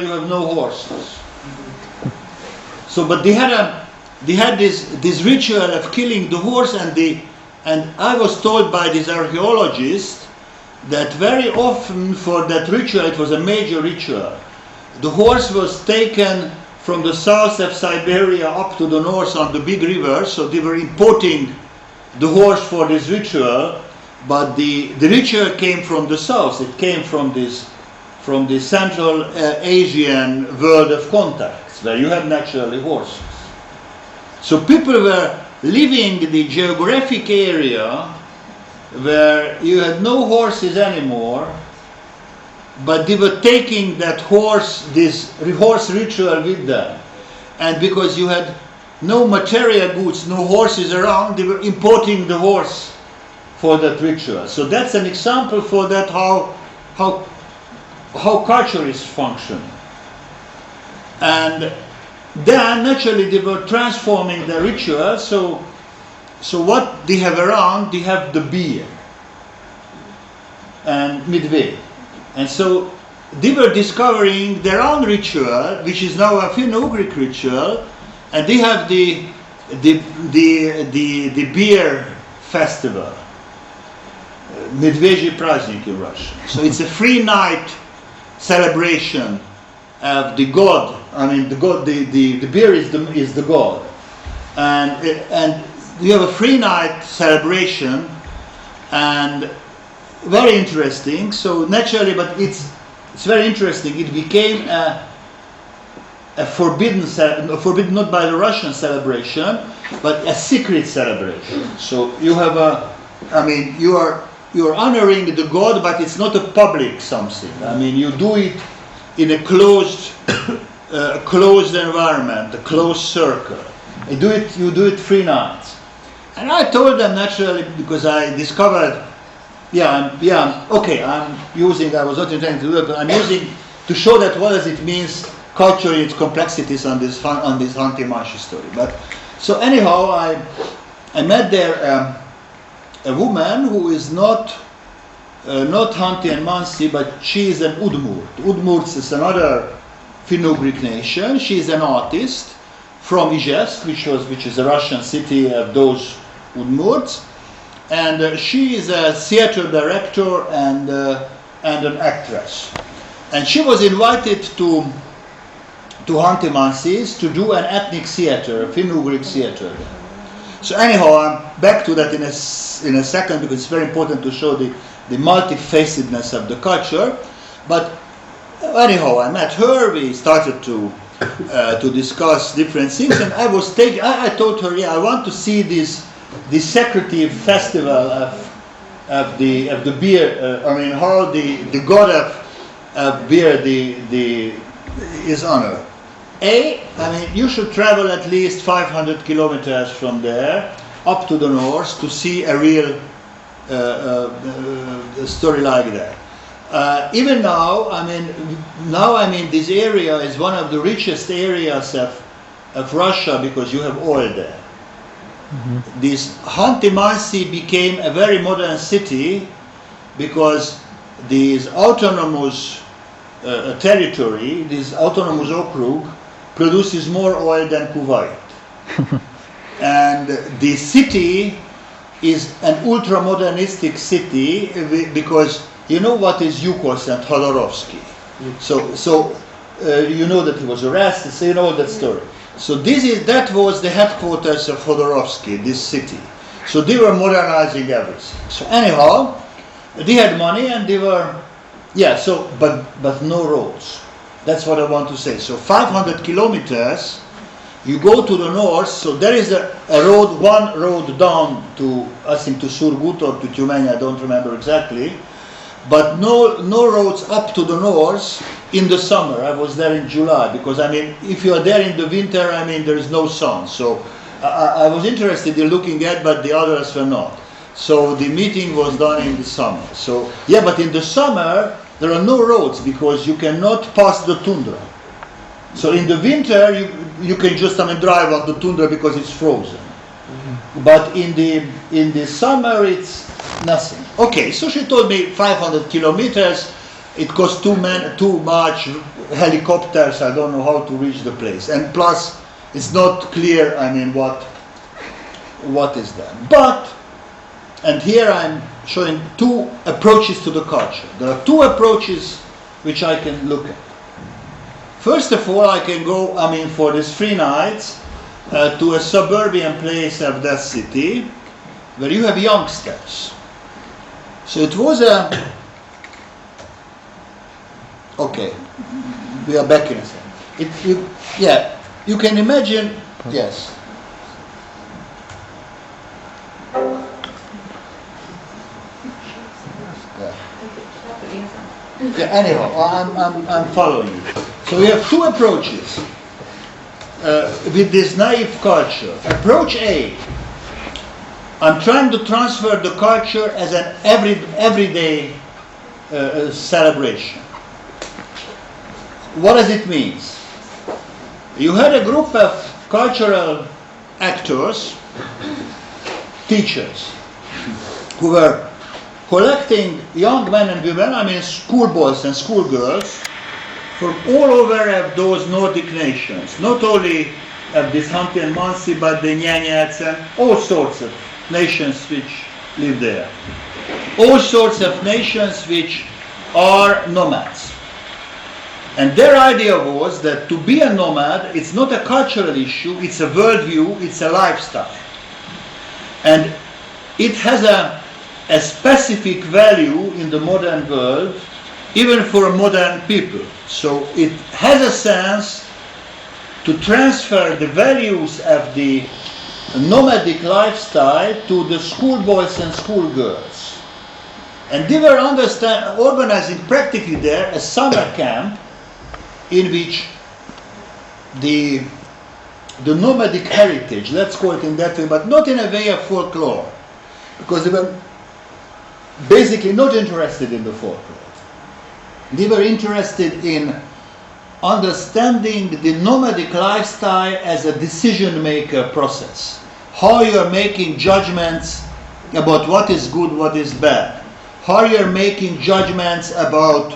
you have no horses. So, but they had this ritual of killing the horse, and I was told by this archaeologist that very often for that ritual, it was a major ritual. The horse was taken from the south of Siberia up to the north on the big river, so they were importing the horse for this ritual, but the ritual came from the south. It came from the Central Asian world of contacts, where you had naturally horses. So people were living in the geographic area where you had no horses anymore, but they were taking this horse ritual with them. And because you had no material goods, no horses around, they were importing the horse for that ritual. So that's an example for that how culture is functioning. And then naturally they were transforming the ritual. So what they have around, they have the beer and midway. And so they were discovering their own ritual, which is now a Finno-Ugric ritual, and they have the beer festival, Medveji Praznik in Russian. So it's a free night celebration of the god. I mean, the god, the beer is the god, and you have a free night celebration, and very interesting. So naturally, but it's very interesting. It became a forbidden not by the Russian celebration, but a secret celebration. So you have you are honoring the god, but it's not a public something. I mean, you do it in a closed environment, a closed circle. You do it 3 nights. And I told them naturally, because I discovered, I was not intending to do that, but I'm using to show that what does it means culture in its complexities on this Tamashi story. But so anyhow, I met there a woman who is not Hanti and Mansi, but she is an Udmurt. Udmurts is another Finno-Ugric nation. She is an artist from Ijevsk, which is a Russian city of those Udmurts, and she is a theater director and an actress. And she was invited to Hanti Mansis to do an ethnic theater, a Finno-Ugric theater. So anyhow, I'm back to that in a second, because it's very important to show the multifacetedness of the culture. But anyhow, I met her. We started to discuss different things, and I told her, I want to see this secretive festival of the beer. How the god of beer is honored. You should travel at least 500 kilometers from there up to the north to see a real story like that. Even now, this area is one of the richest areas of Russia, because you have oil there. Mm-hmm. This Hanti-Mansi became a very modern city because this autonomous territory, this autonomous okrug, produces more oil than Kuwait. And the city is an ultra-modernistic city because you know what is Yukos and Khodorovsky. So you know that he was arrested, so you know that story. So that was the headquarters of Khodorovsky, this city. So they were modernizing everything. So anyhow, they had money and they were, but no roads. That's what I want to say. So 500 kilometers, you go to the north, so there is a road, one road down to, I think, to Surgut or to Tyumeny, I don't remember exactly, but no roads up to the north in the summer. I was there in July, because if you are there in the winter, there is no sun. So I was interested in looking at, but the others were not. So the meeting was done in the summer. So but in the summer there are no roads because you cannot pass the tundra. So in the winter you can just drive on the tundra because it's frozen. Mm-hmm. But in the summer it's nothing. Okay, so she told me 500 kilometers. it costs too much helicopters. I don't know how to reach the place, and plus it's not clear. I mean, what is there? But, and here I'm showing two approaches to the culture. There are two approaches which I can look at. First of all, I can go, I mean, for these 3 nights to a suburban place of that city where you have youngsters. So it was a... Okay, we are back in a second. You can imagine, yes. Yeah, anyhow, I'm following you. So we have two approaches with this naive culture. Approach A, I'm trying to transfer the culture as an everyday celebration. What does it mean? You had a group of cultural actors, teachers, who were collecting young men and women, I mean schoolboys and schoolgirls, from all over of those Nordic nations, not only of this Hampi and Mansi, but the Nyanyats and all sorts of nations which live there. All sorts of nations which are nomads. And their idea was that to be a nomad, it's not a cultural issue, it's a worldview, it's a lifestyle. And it has a specific value in the modern world, even for modern people. So it has a sense to transfer the values of the nomadic lifestyle to the schoolboys and schoolgirls. And they were organizing practically there a summer camp in which the nomadic heritage, let's call it in that way, but not in a way of folklore, because they were basically not interested in the folklore. They were interested in understanding the nomadic lifestyle as a decision-maker process. How you are making judgments about what is good, what is bad. How you are making judgments about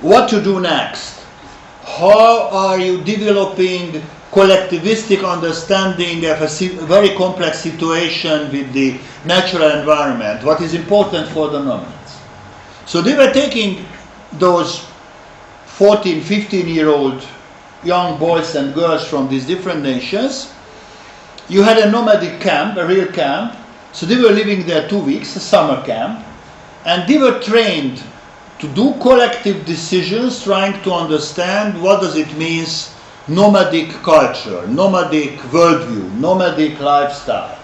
what to do next. How are you developing collectivistic understanding of a very complex situation with the natural environment, what is important for the nomads. So they were taking those 14, 15-year-old young boys and girls from these different nations. You had a nomadic camp, a real camp, so they were living there 2 weeks, a summer camp, and they were trained to do collective decisions, trying to understand what does it mean nomadic culture, nomadic worldview, nomadic lifestyle.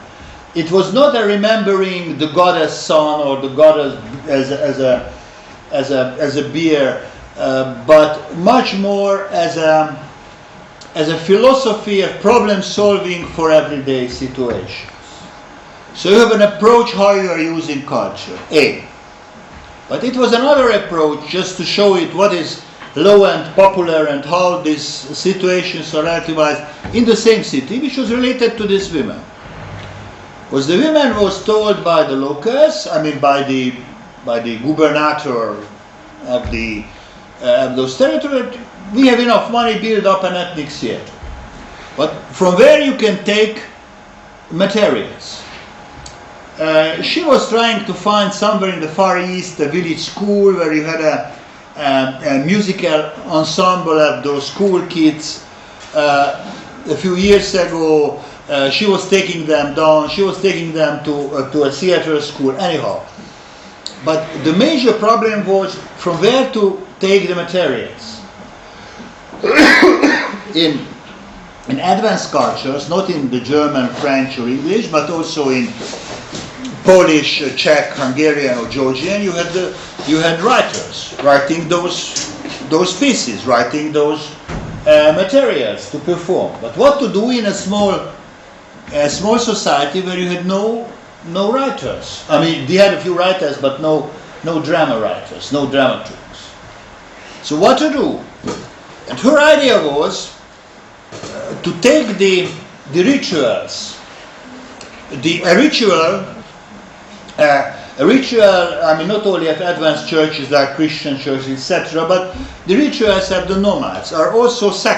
It was not a remembering the goddess sun or the goddess as a beer, but much more as a philosophy of problem solving for everyday situations. So you have an approach how you are using culture, A. But it was another approach just to show it what is low and popular and how these situations are relativized in the same city, which was related to these women. Was the women was told by the locals, I mean by the gubernator of those territories, we have enough money, build up an ethnic theater. But from where you can take materials. She was trying to find somewhere in the Far East a village school where you had a musical ensemble of those school kids. A few years ago, she was taking them down. She was taking them to a theater school. Anyhow, but the major problem was from where to take the materials. In advanced cultures, not in the German, French, or English, but also in Polish, Czech, Hungarian, or Georgian, you had writers writing those pieces, writing those materials to perform. But what to do in a small society where you had no writers? I mean, they had a few writers, but no drama writers, no dramaturgs. So what to do? And her idea was to take the rituals, a ritual A ritual, I mean, not only of advanced churches like Christian churches, etc., but the rituals of the nomads are also